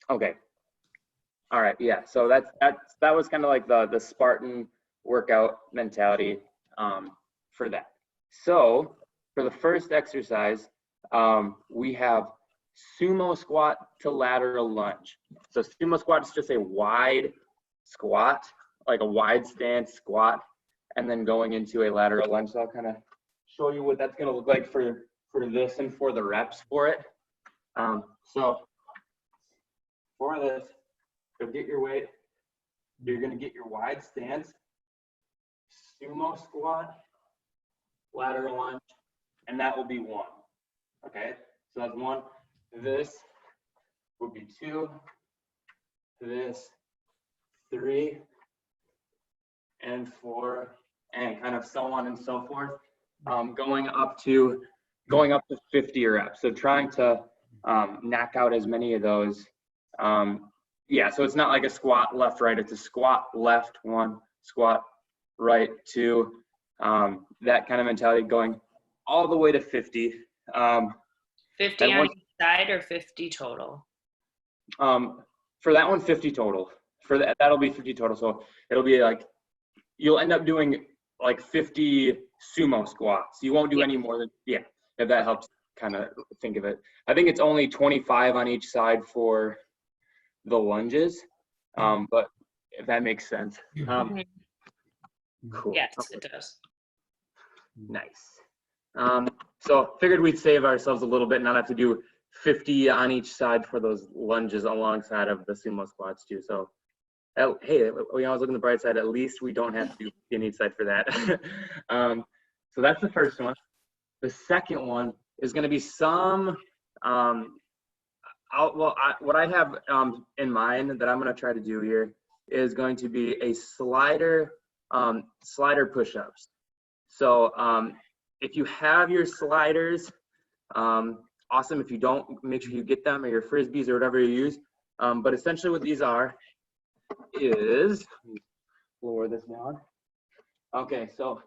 Okay. All right. Yeah. So that was kind of like the Spartan workout mentality for that. So for the first exercise, we have sumo squat to lateral lunge. So sumo squat is just a wide squat, like a wide stance squat, and then going into a lateral lunge. So I'll kind of show you what that's going to look like for this and for the reps for it. So for this, you'll get your weight. You're going to get your wide stance, sumo squat, lateral lunge, and that will be 1. Okay, so that's 1. This would be 2. This 3 and 4, and kind of so on and so forth. Going up to 50 reps. So trying to knock out as many of those. Yeah, so it's not like a squat left, right. It's a squat left 1, squat right 2. That kind of mentality going all the way to 50. 50 on each side or 50 total? For that one, 50 total. For that, that'll be 50 total. So it'll be like, you'll end up doing like 50 sumo squats. You won't do any more than, yeah, if that helps kind of think of it. I think it's only 25 on each side for the lunges, but if that makes sense. Cool. Yes, it does. Nice. So figured we'd save ourselves a little bit, not have to do 50 on each side for those lunges alongside of the sumo squats too. So hey, we always look on the bright side. At least we don't have to do 50 on each side for that. So that's the first one. The second one is going to be some what I have in mind that I'm going to try to do here is going to be a slider push-ups. So if you have your sliders, awesome. If you don't, make sure you get them, or your frisbees or whatever you use. But essentially what these are is, lower this down. Okay, so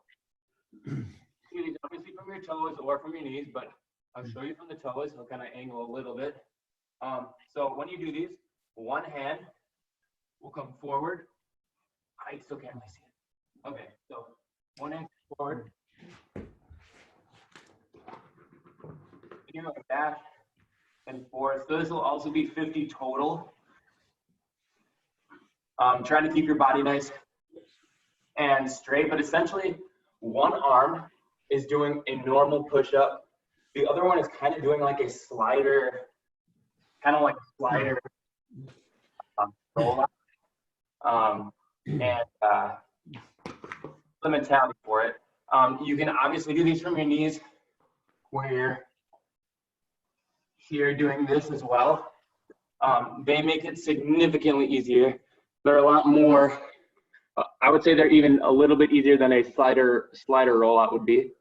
these obviously from your toes or from your knees, but I'll show you from the toes. I'll kind of angle a little bit. So when you do these, one hand will come forward. I still can't really see it. Okay, so one hand forward. You're like back and forth. So this will also be 50 total. Trying to keep your body nice and straight, but essentially one arm is doing a normal push-up. The other one is kind of doing like a slider, roll up. And the mentality for it. You can obviously do these from your knees, where you're here doing this as well. They make it significantly easier. They're a lot more, I would say they're even a little bit easier than a slider rollout would be.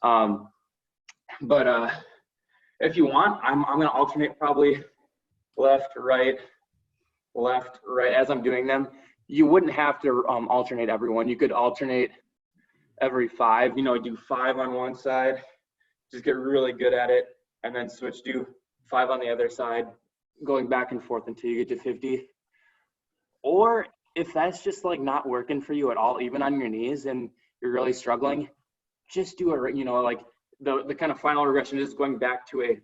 But if you want, I'm going to alternate probably left, right, as I'm doing them. You wouldn't have to alternate everyone. You could alternate every 5, do 5 on one side, just get really good at it, and then switch to 5 on the other side, going back and forth until you get to 50. Or if that's just like not working for you at all, even on your knees, and you're really struggling, just do like the kind of final regression is going back to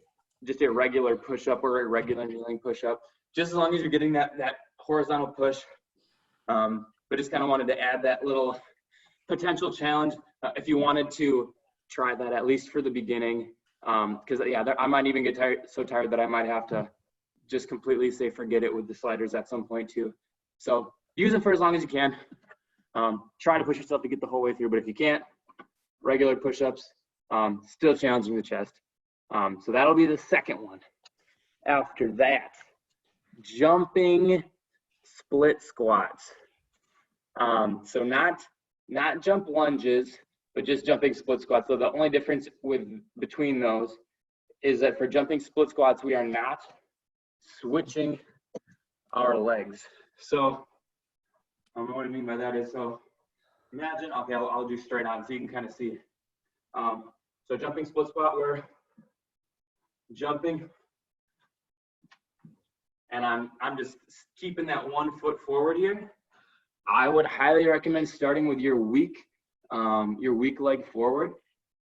just a regular push-up or a regular kneeling push-up, just as long as you're getting that horizontal push. But just kind of wanted to add that little potential challenge if you wanted to try that, at least for the beginning. Because I might even get so tired that I might have to just completely say forget it with the sliders at some point too. So use them for as long as you can. Try to push yourself to get the whole way through, but if you can't, regular push-ups, still challenging the chest. So that'll be the second one. After that, jumping split squats. So not jump lunges, but just jumping split squats. So the only difference between those is that for jumping split squats, we are not switching our legs. So what I mean by that is, so imagine, okay, I'll do straight on so you can kind of see. So jumping split squat, we're jumping and I'm just keeping that 1 foot forward here. I would highly recommend starting with your weak leg forward,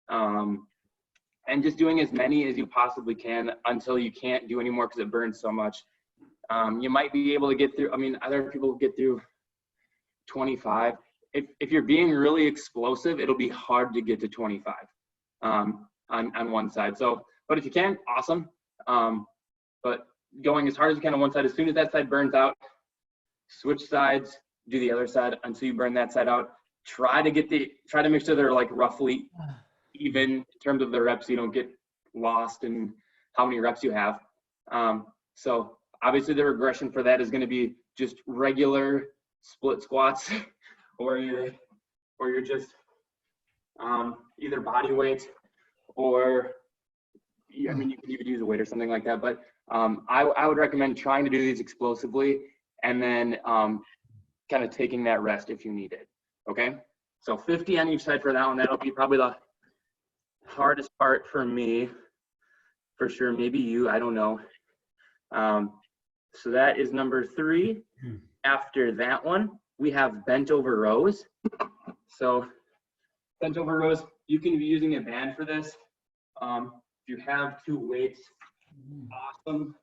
and just doing as many as you possibly can until you can't do anymore because it burns so much. You might be able to get through, I mean, other people get through 25. If you're being really explosive, it'll be hard to get to 25 on one side. So, but if you can, awesome. But going as hard as you can on one side, as soon as that side burns out, switch sides, do the other side until you burn that side out. Try to make sure they're like roughly even in terms of the reps, so you don't get lost in how many reps you have. So obviously the regression for that is going to be just regular split squats, or you're just either body weight, or I mean, you can even use a weight or something like that. But I would recommend trying to do these explosively, and then kind of taking that rest if you need it. Okay, so 50 on each side for that one. That'll be probably the hardest part for me, for sure. Maybe you, I don't know. So that is number 3. After that one, we have bent over rows. So bent over rows, you can be using a band for this. If you have 2 weights, awesome.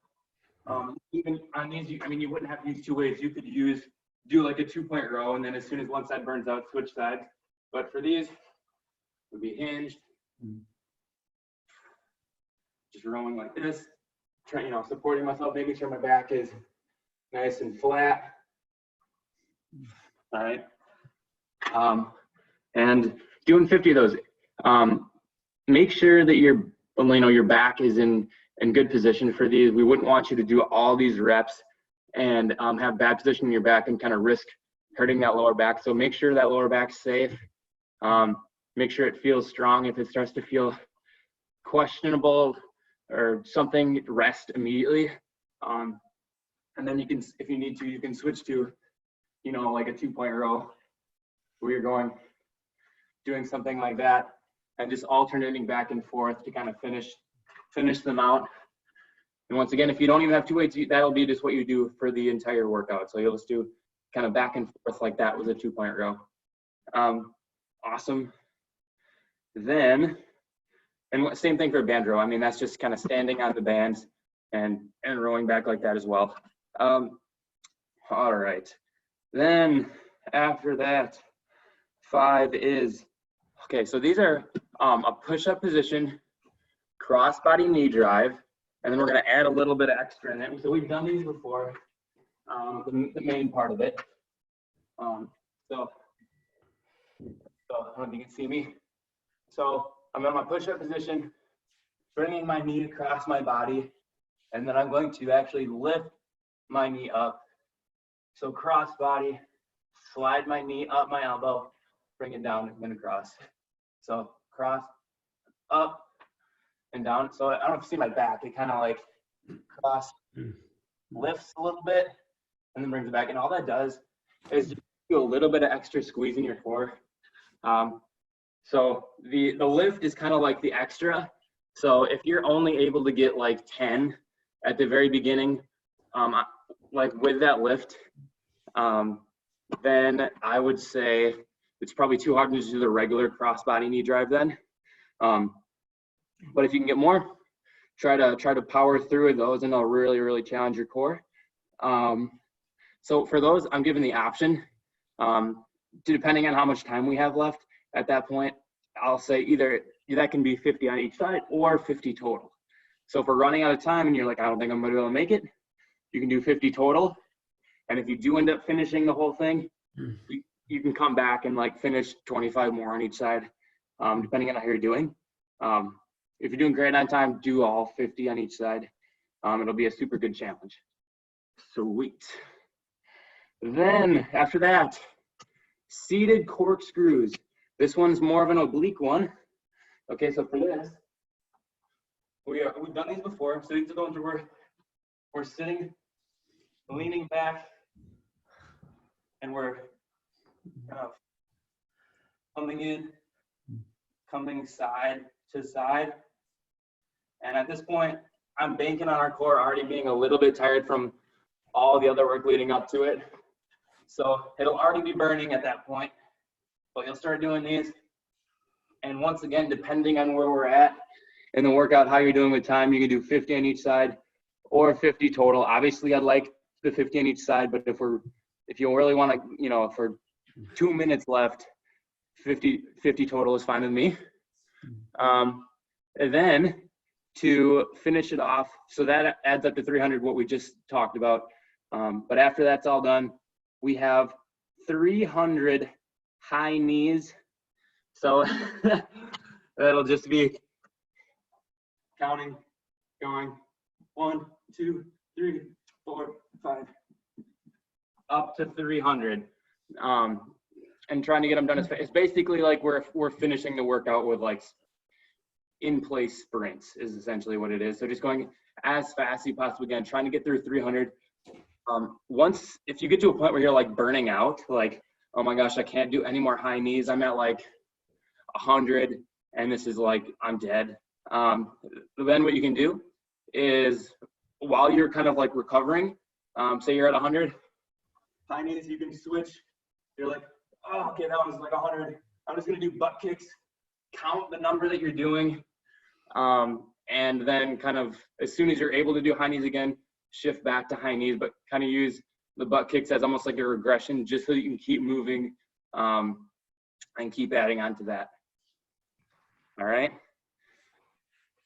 Even on these, you wouldn't have to use 2 weights. You could do like a 2-point row, and then as soon as one side burns out, switch sides. But for these, it would be hinged. Just rowing like this, trying, supporting myself, making sure my back is nice and flat. All right. And doing 50 of those. Make sure that your back is in good position for these. We wouldn't want you to do all these reps and have bad position in your back and kind of risk hurting that lower back. So make sure that lower back's safe. Make sure it feels strong. If it starts to feel questionable or something, rest immediately. And then you can, if you need to, you can switch to, like a 2-point row where you're doing something like that, and just alternating back and forth to kind of finish them out. And once again, if you don't even have 2 weights, that'll be just what you do for the entire workout. So you'll just do kind of back and forth like that with a 2-point row. Awesome. Then, and same thing for a band row. I mean, that's just kind of standing on the bands and rowing back like that as well. All right. Then after that, 5 is, okay, so these are a push-up position, cross-body knee drive, and then we're going to add a little bit of extra in it. So we've done these before, the main part of it. So I don't know if you can see me. So I'm in my push-up position, bringing my knee across my body, and then I'm going to actually lift my knee up. So cross body, slide my knee up my elbow, bring it down and then across. So cross, up, and down. So I don't know if you see my back. It kind of like cross, lifts a little bit, and then brings it back. And all that does is just do a little bit of extra squeeze in your core. So the lift is kind of like the extra. So if you're only able to get like 10 at the very beginning, like with that lift, then I would say it's probably too hard to just do the regular crossbody knee drive then. But if you can get more, try to power through those, and they'll really, really challenge your core. So for those, I'm giving the option, depending on how much time we have left at that point, I'll say either that can be 50 on each side or 50 total. So if we're running out of time and you're like, I don't think I'm gonna be able to make it, you can do 50 total. And if you do end up finishing the whole thing, you can come back and like finish 25 more on each side, depending on how you're doing. If you're doing great on time, do all 50 on each side. It'll be a super good challenge. Sweet. Then after that, seated corkscrews. This one's more of an oblique one. Okay, so for this, we've done these before. So these are the ones where we're sitting, leaning back, and we're kind of coming in, coming side to side. And at this point, I'm banking on our core already being a little bit tired from all the other work leading up to it. So it'll already be burning at that point, but you'll start doing these. And once again, depending on where we're at in the workout, how you're doing with time, you can do 50 on each side or 50 total. Obviously, I'd like the 50 on each side, but if you really want to, for 2 minutes left, 50 total is fine with me. And then to finish it off, so that adds up to 300, what we just talked about. But after that's all done, we have 300 high knees. So that'll just be counting, going 1, 2, 3, 4, 5, up to 300. And trying to get them done as fast. It's basically like we're finishing the workout with like in-place sprints is essentially what it is. So just going as fast as you possibly can, trying to get through 300. If you get to a point where you're like burning out, like, oh my gosh, I can't do any more high knees, I'm at like 100 and this is like, I'm dead. Then what you can do is while you're kind of like recovering, say you're at 100 high knees, you can switch. You're like, oh, okay, that was like 100. I'm just gonna do butt kicks, count the number that you're doing, and then kind of as soon as you're able to do high knees again, shift back to high knees, but kind of use the butt kicks as almost like a regression just so you can keep moving and keep adding on to that. All right.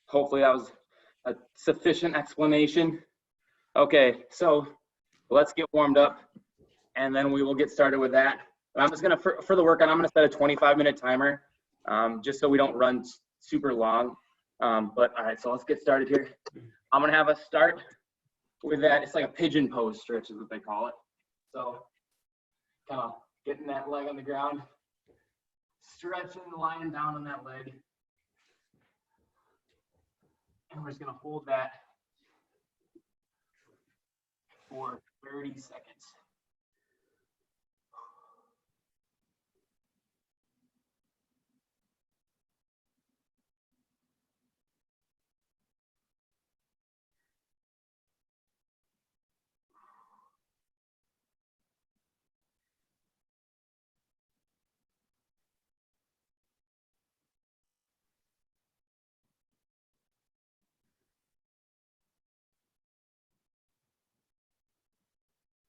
Hopefully that was a sufficient explanation. Okay, so let's get warmed up and then we will get started with that. I'm just gonna, for the workout, I'm gonna set a 25-minute timer just so we don't run super long. But all right, so let's get started here. I'm gonna have us start with that. It's like a pigeon pose stretch is what they call it. So kind of getting that leg on the ground, stretching, lying down on that leg. And we're just gonna hold that for 30 seconds.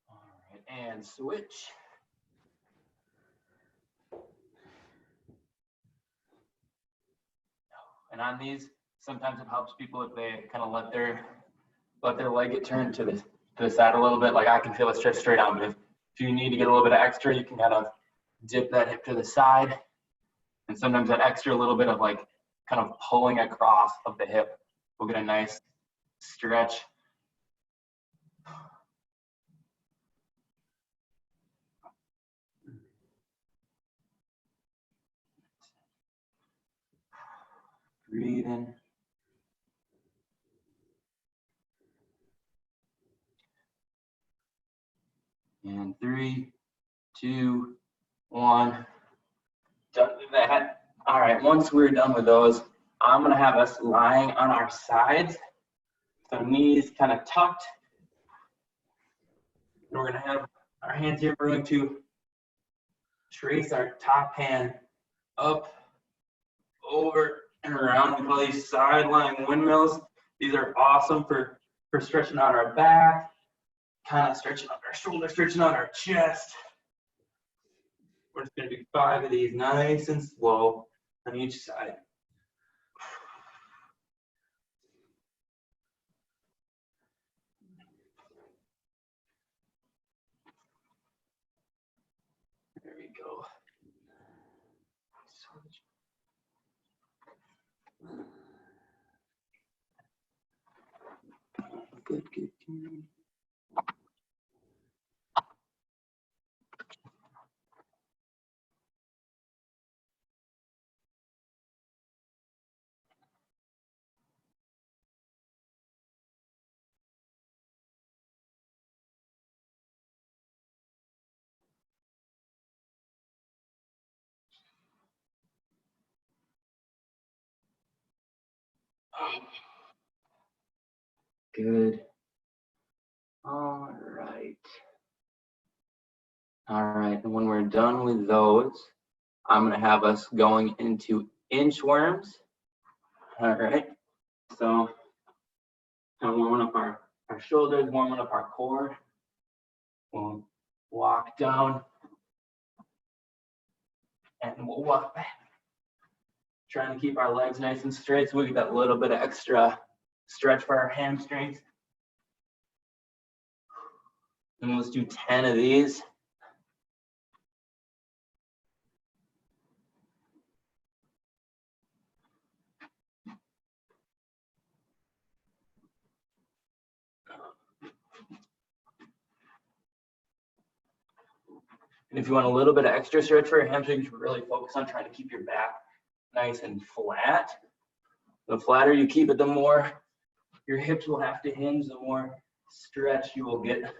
All right, and switch. And on these, sometimes it helps people if they kind of let their leg get turned to the side a little bit. Like I can feel it stretch straight out, but if you need to get a little bit of extra, you can kind of dip that hip to the side. And sometimes that extra little bit of like kind of pulling across of the hip will get a nice stretch. Breathe in. And 3, 2, 1. Done with that. All right, once we're done with those, I'm gonna have us lying on our sides. So knees kind of tucked. And we're gonna have our hands here. We're going to trace our top hand up, over, and around. We call these sideline windmills. These are awesome for stretching out our back, kind of stretching out our shoulders, stretching out our chest. We're just gonna do 5 of these nice and slow on each side. There we go. Good, good, good. Good. All right. All right, and when we're done with those, I'm gonna have us going into inchworms. All right, so kind of warming up our shoulders, warming up our core. We'll walk down and we'll walk back. Trying to keep our legs nice and straight so we get that little bit of extra stretch for our hamstrings. And let's do 10 of these. And if you want a little bit of extra stretch for your hamstrings, you should really focus on trying to keep your back nice and flat. The flatter you keep it, the more your hips will have to hinge, the more stretch you will get.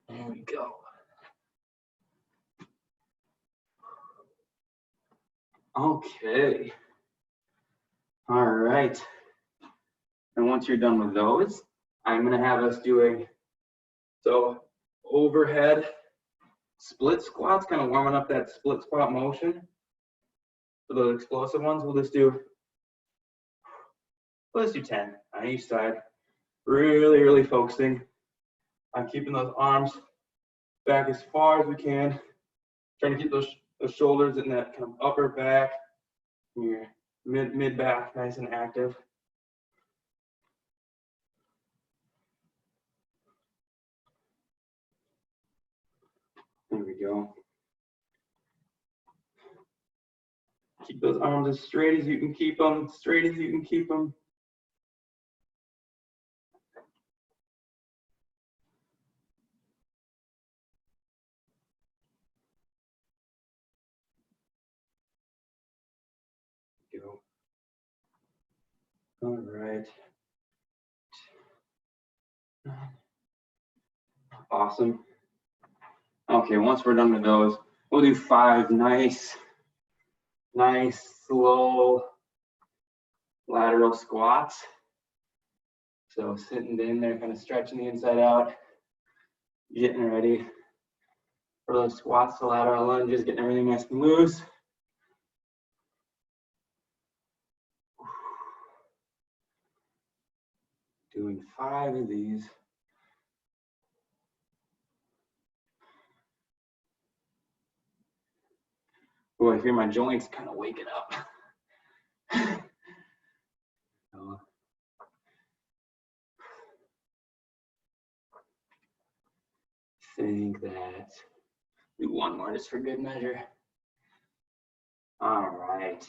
There we go. Okay. All right. And once you're done with those, I'm gonna have us doing, so overhead split squats, kind of warming up that split squat motion. For the explosive ones, let's do 10 on each side. Really, really focusing on keeping those arms back as far as we can. Trying to keep those shoulders in that kind of upper back, your mid back nice and active. There we go. Keep those arms as straight as you can keep them, straight as you can keep them. Go. All right. Awesome. Okay, once we're done with those, we'll do 5 nice, slow lateral squats. So sitting in there, kind of stretching the inside out, getting ready for those squats, the lateral lunges, getting everything nice and loose. Doing 5 of these. Oh, I hear my joints kind of waking up. So, I think that do one more just for good measure. All right.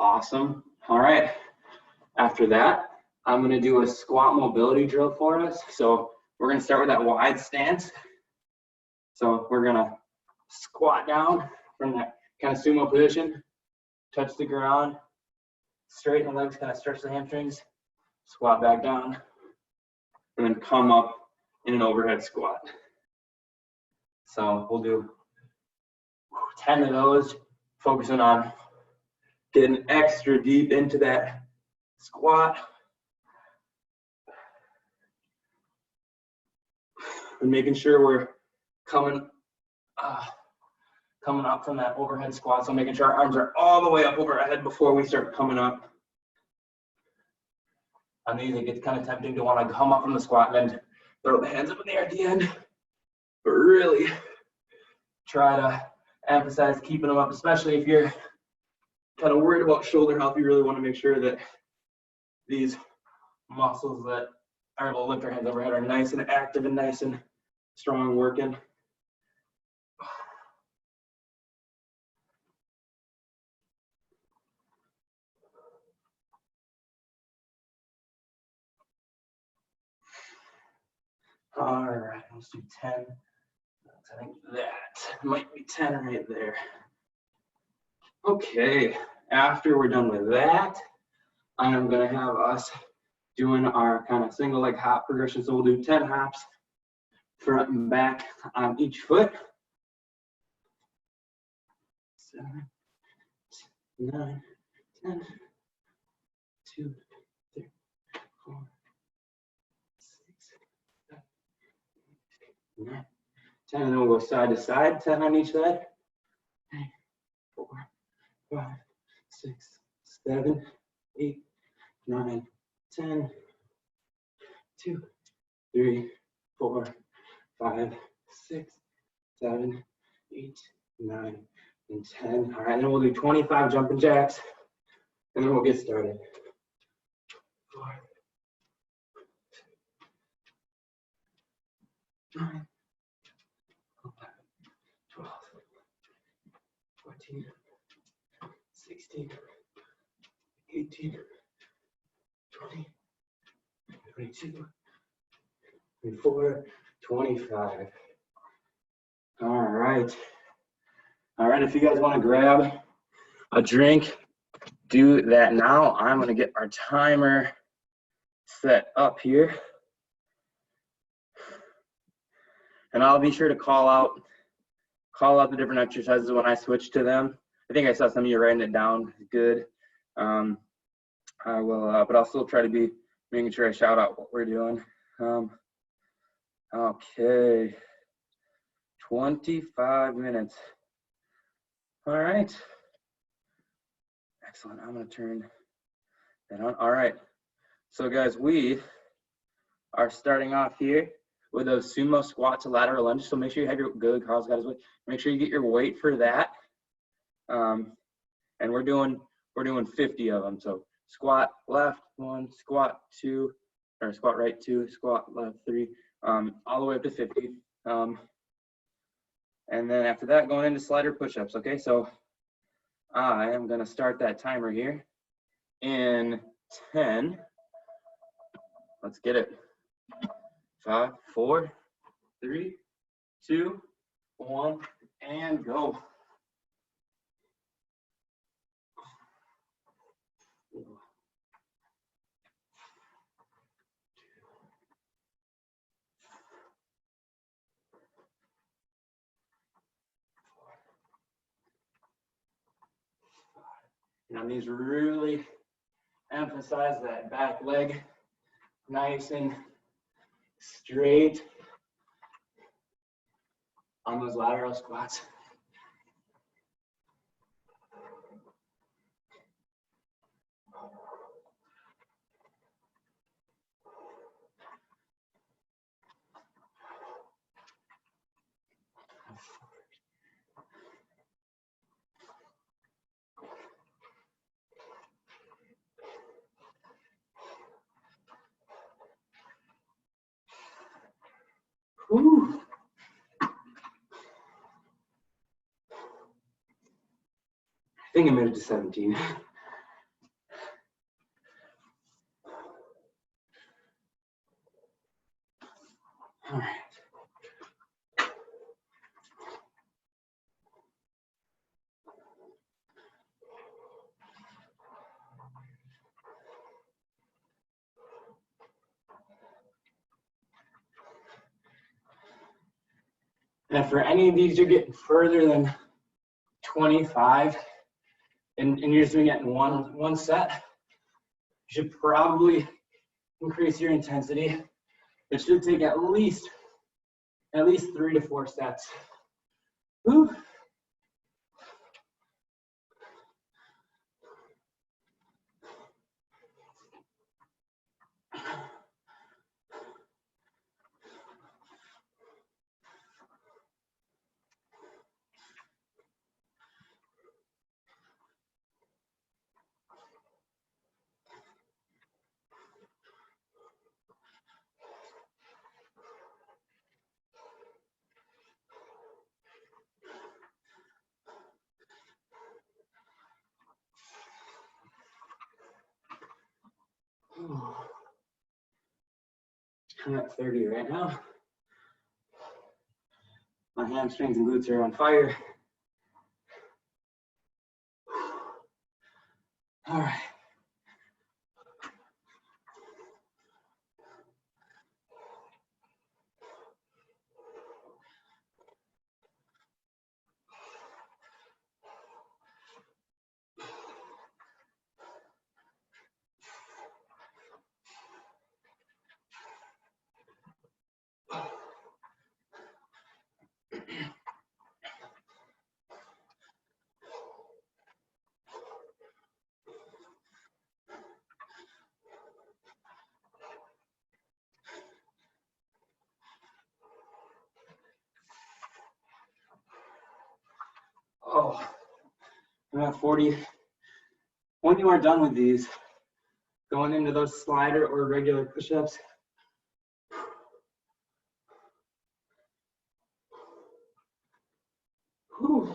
Awesome. All right. After that, I'm going to do a squat mobility drill for us. So we're going to start with that wide stance. So we're going to squat down from that kind of sumo position, touch the ground, straighten the legs, kind of stretch the hamstrings, squat back down, and then come up in an overhead squat. So we'll do 10 of those, focusing on getting extra deep into that squat. And making sure we're coming up from that overhead squat. So making sure our arms are all the way up over our head before we start coming up. On these, it gets kind of tempting to want to come up from the squat and then throw the hands up in the air at the end. But really try to emphasize keeping them up, especially if you're kind of worried about shoulder health. You really want to make sure that these muscles that are able to lift our hands overhead are nice and active and nice and strong working. All right, let's do 10. I think that might be 10 right there. Okay, after we're done with that, I'm gonna have us doing our kind of single leg hop progression. So we'll do 10 hops, front and back on each foot. 7, 9, 10, 2, 3, 4, 6, 7, 8, 9, 10. And then we'll go side to side, 10 on each side. 3, 4, 5, 6, 7, 8, 9, 10. 2, 3, 4, 5, 6, 7, 8, 9, and 10. All right, and then we'll do 25 jumping jacks, and then we'll get started. 4, 9, 11, 12, 14, 16, 18, 20, 22, 24, 25. All right. All right, if you guys want to grab a drink, do that now. I'm going to get our timer set up here. And I'll be sure to call out the different exercises when I switch to them. I think I saw some of you writing it down. Good. I will, but I'll still try to be making sure I shout out what we're doing. Okay, 25 minutes. All right. Excellent. I'm going to turn that on. All right. So guys, we are starting off here with those sumo squat to lateral lunges. So make sure you have your, good, Carl's got his weight. Make sure you get your weight for that. And we're doing 50 of them. So squat left 1, squat 2, or squat right 2, squat left 3, all the way up to 50. And then after that, going into slider push-ups. Okay, so I am going to start that timer here in 10. Let's get it. 5, 4, 3, 2, 1, and go. And on these, really emphasize that back leg nice and straight on those lateral squats. Whew. I think I made it to 17. All right. And for any of these you're getting further than 25 and you're just doing it in one set, you should probably increase your intensity. It should take at least 3 to 4 sets. Whew. I'm at 30 right now. My hamstrings and glutes are on fire. All right. I'm at 40. When you are done with these, going into those slider or regular push-ups, whew.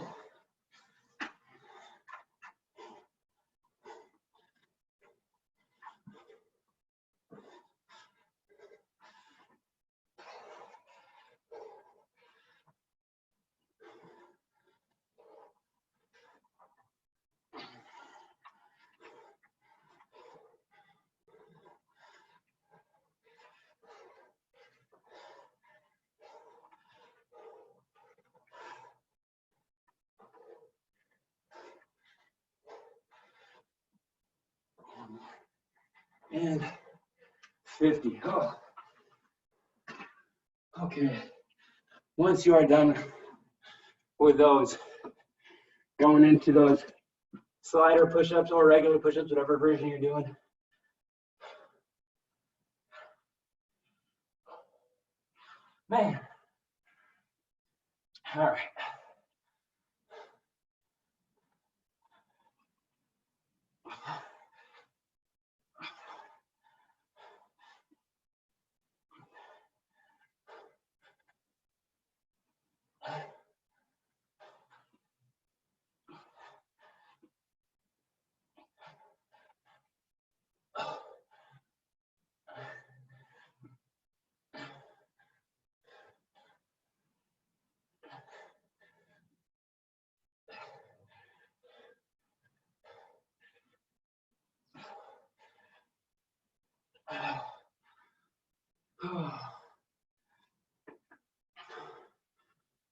And 50. Oh. Okay. Once you are done with those, going into those slider push-ups or regular push-ups, whatever version you're doing. Man. All right.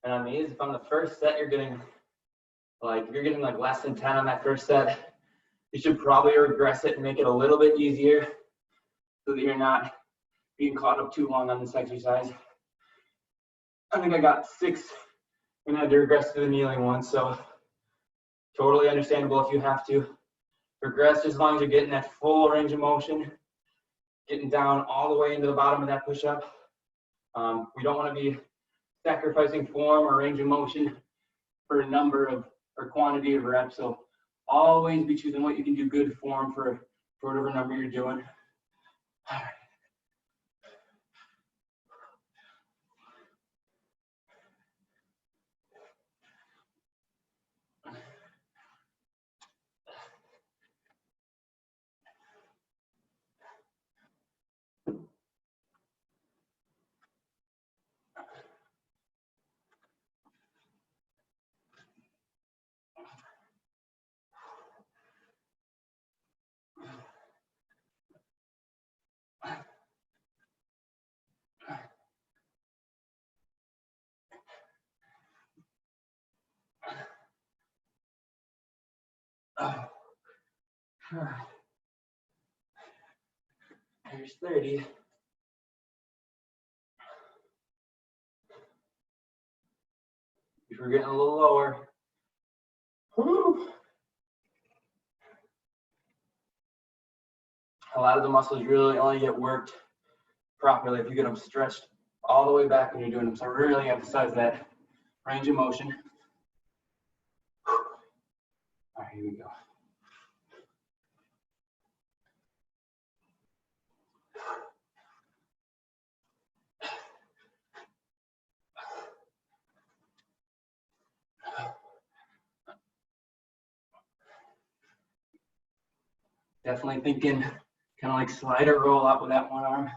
And on these, if on the first set you're getting like, if you're getting like less than 10 on that first set, you should probably regress it and make it a little bit easier so that you're not being caught up too long on this exercise. I think I got 6 and I had to regress to the kneeling one, so totally understandable if you have to regress, just as long as you're getting that full range of motion, getting down all the way into the bottom of that push-up. We don't want to be sacrificing form or range of motion for a number of or quantity of reps, so always be choosing what you can do good form for whatever number you're doing. All right. Oh. There's 30. If we're getting a little lower. Whew. A lot of the muscles really only get worked properly if you get them stretched all the way back when you're doing them. So really emphasize that range of motion. All right, here we go. Definitely thinking kind of like slider roll up with that one arm.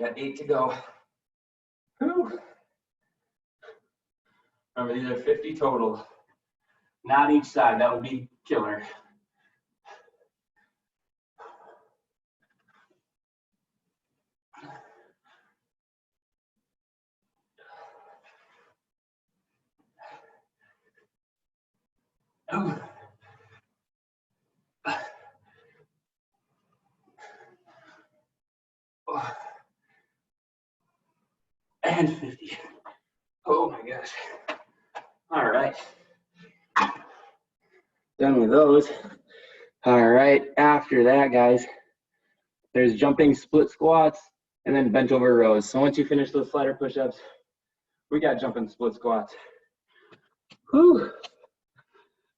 Got 8 to go. Whew. Remember, these are 50 total. Not each side, that would be killer. Ooh. and 50. Oh my gosh. All right. Done with those. All right, after that, guys, there's jumping split squats and then bent over rows. So once you finish those slider push-ups, we got jumping split squats. Whew.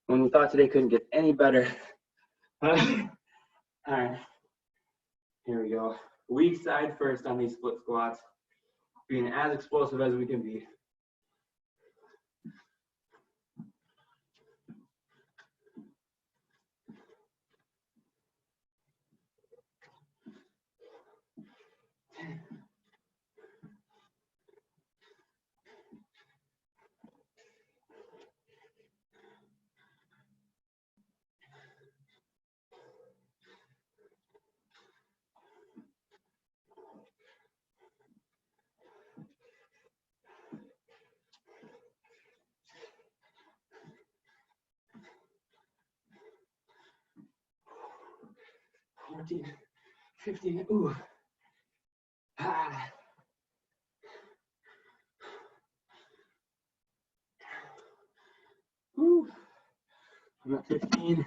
When we thought today couldn't get any better. All right, here we go. Weak side first on these split squats, being as explosive as we can be. $14, $15, ooh. Ah. Ooh. I'm at 15.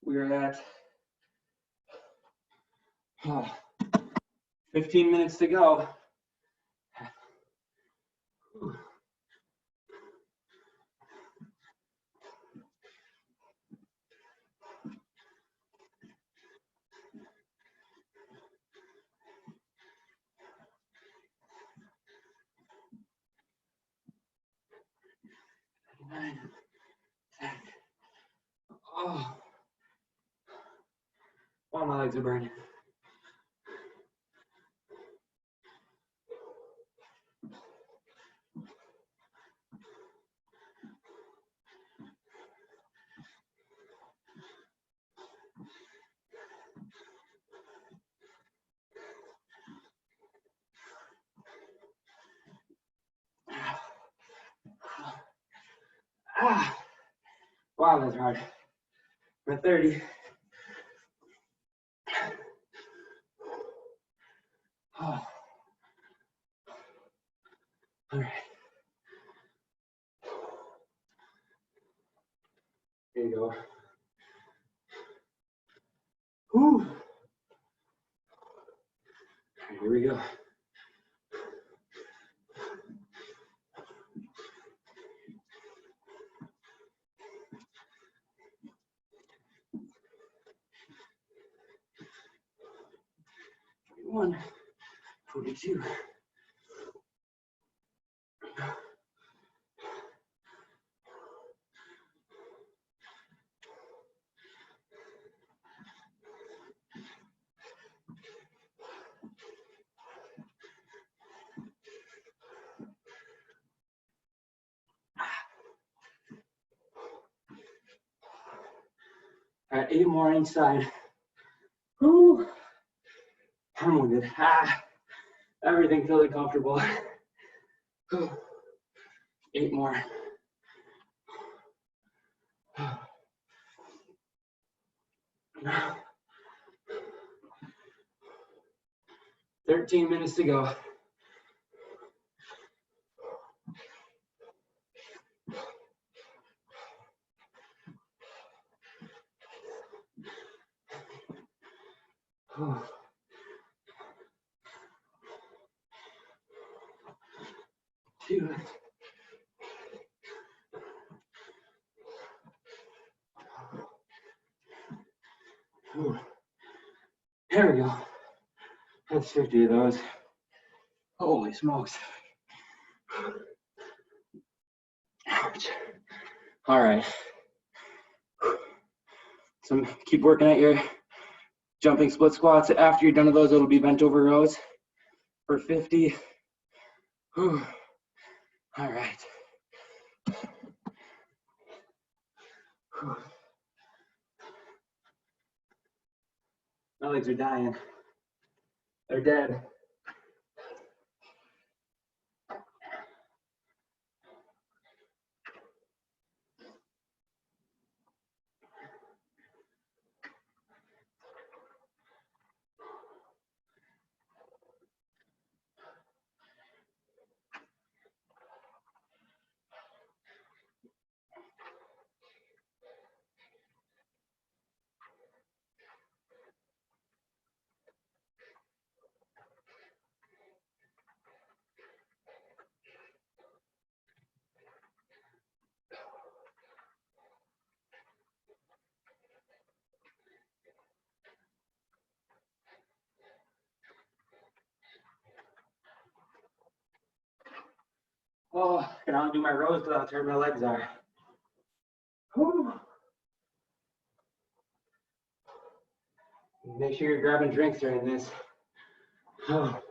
We're at 15 minutes to go. Ooh. Nine, 10. Oh, wow, my legs are burning. Ah, wow, that's hard. I'm at 30. Oh. All right. Here you go. Whew. Here we go. One, 42. All right, 8 more inside. Whew. I'm winded. Ah, everything feeling comfortable. 8 more. 13 minutes to go. Two. There we go. That's 50 of those. Holy smokes. Ouch. All right. So keep working at your jumping split squats. After you're done with those, it'll be bent over rows for 50. Whew. All right. Whew. My legs are dying. They're dead. can only do my rows till how tired my legs are. Whew. Make sure you're grabbing drinks during this. Oh.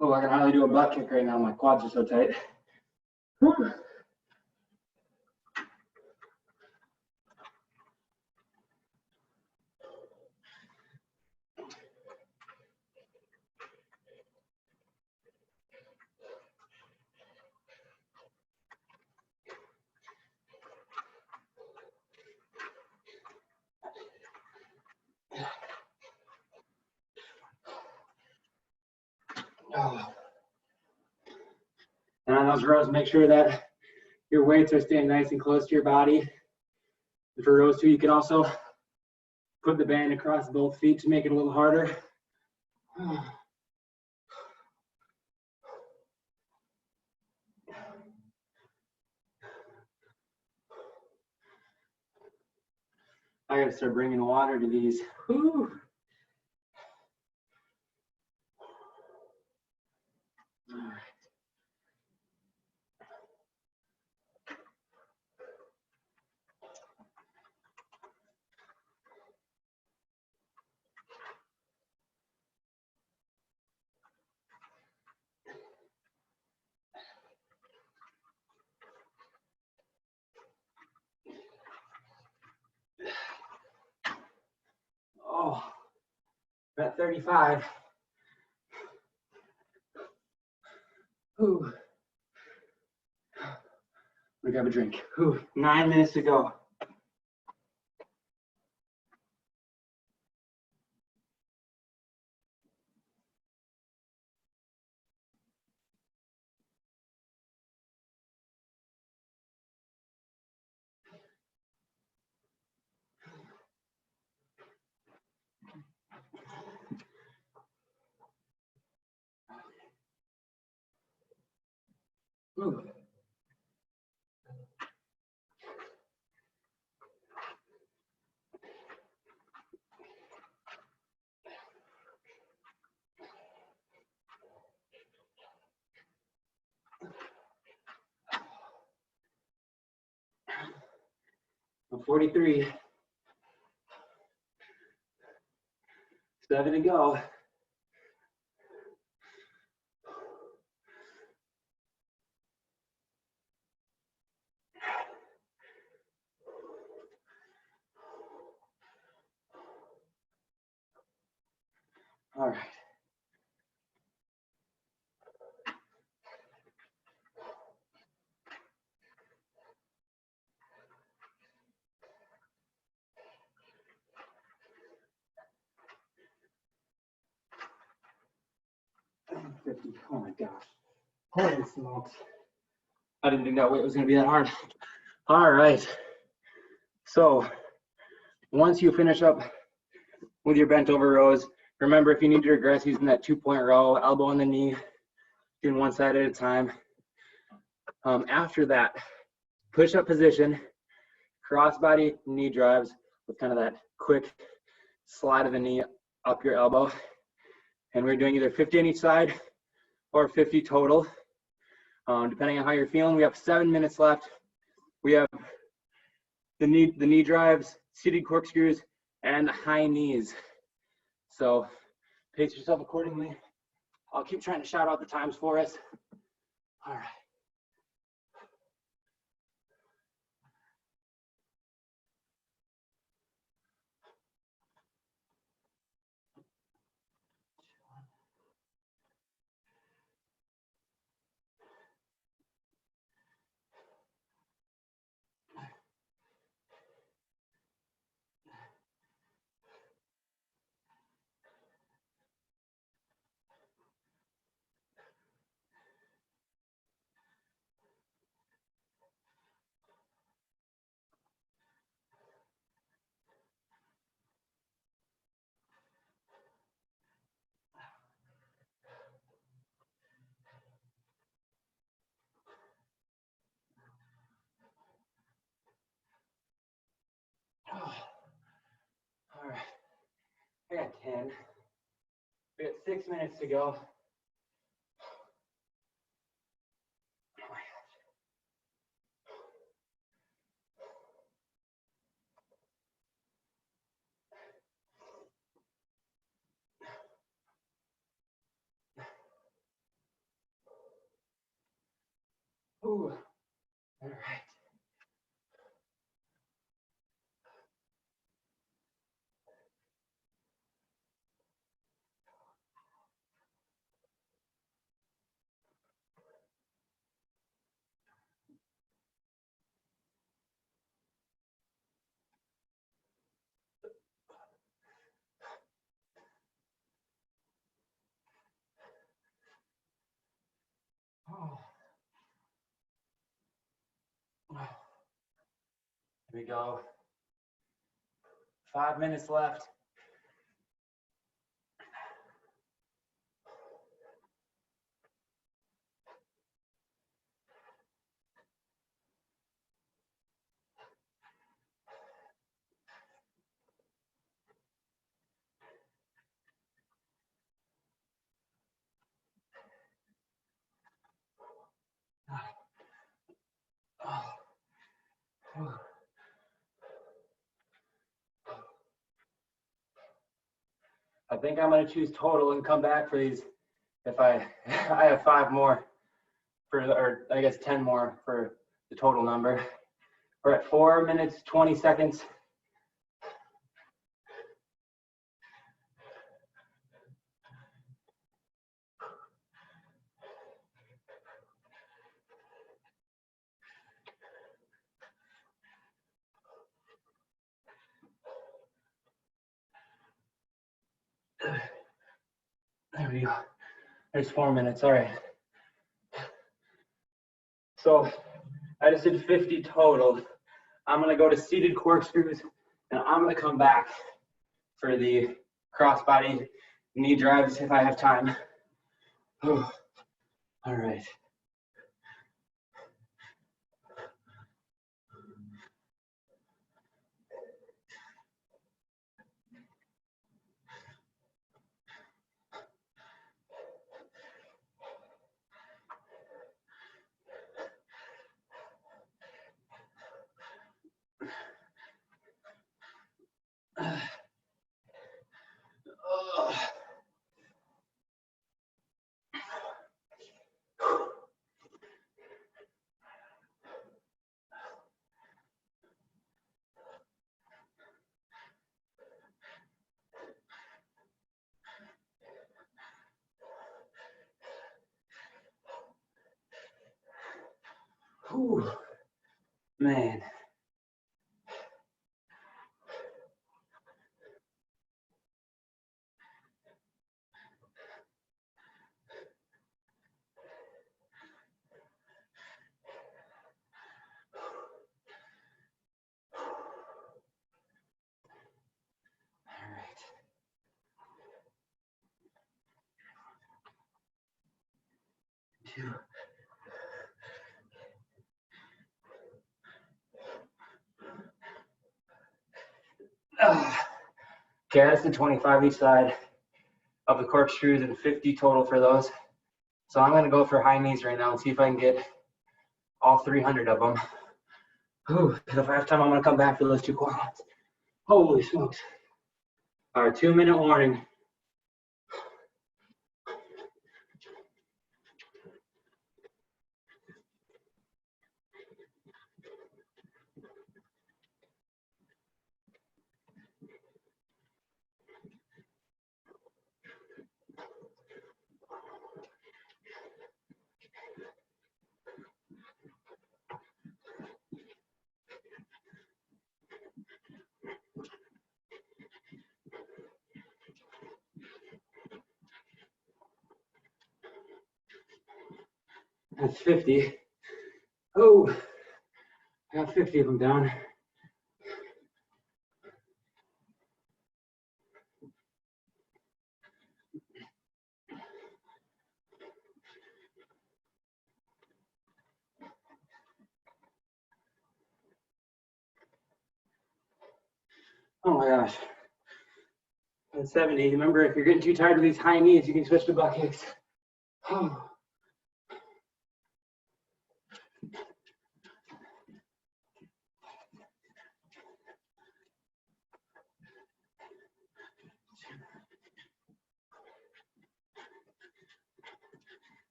Oh, I can hardly do a butt kick right now. My quads are so tight. Whew. Oh. And on those rows, make sure that your weights are staying nice and close to your body. And for rows 2, you can also put the band across both feet to make it a little harder. I gotta start bringing water to these. Whew. All right. Oh, we're at 35. Ooh. We grab a drink. Ooh, 9 minutes to go. Ooh. I'm 43. 7 to go. All right. Oh my gosh. Holy smokes. I didn't think that weight was going to be that hard. All right. So once you finish up with your bent over rows, remember if you need to regress using that 2-point row, elbow on the knee, doing one side at a time. After that, push up position, crossbody knee drives with kind of that quick slide of the knee up your elbow. And we're doing either 50 on each side or 50 total, depending on how you're feeling. We have 7 minutes left. We have the knee drives, seated corkscrews, and high knees. So pace yourself accordingly. I'll keep trying to shout out the times for us. All right. 6 minutes to go. Oh my gosh. Ooh, all right. Oh. Here we go. 5 minutes left. I think I'm going to choose total and come back for these. If I have 5 more for, or I guess 10 more for the total number. We're at 4 minutes, 20 seconds. There we go. There's 4 minutes. All right. So I just did 50 total. I'm going to go to seated corkscrews, and I'm going to come back for the crossbody knee drives if I have time. Oh, all right. Whew, man. All right. Two. Okay, I just did 25 each side of the corkscrews and 50 total for those. So I'm going to go for high knees right now and see if I can get all 300 of them. Whew, if I have time, I'm going to come back for those 2 quad ones. Holy smokes. All right, 2-minute warning. That's 50. Oh, I got 50 of them down. Oh my gosh. And 70. Remember, if you're getting too tired of these high knees, you can switch to butt kicks.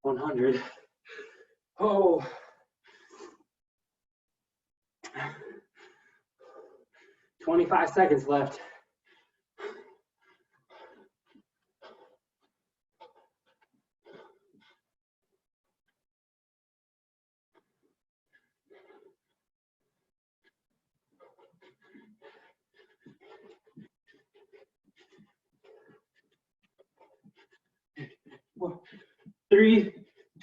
100. Oh. 25 seconds left. One, 3,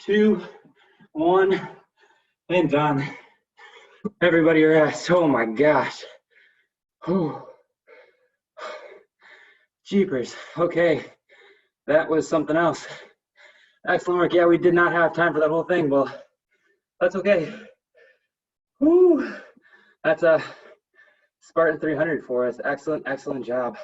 2, 1, and done. Everybody rest. Oh my gosh. Whew. Jeepers. Okay, that was something else. Excellent work. Yeah, we did not have time for that whole thing. Well, that's okay. Whew. That's a Spartan 300 for us. Excellent, excellent job.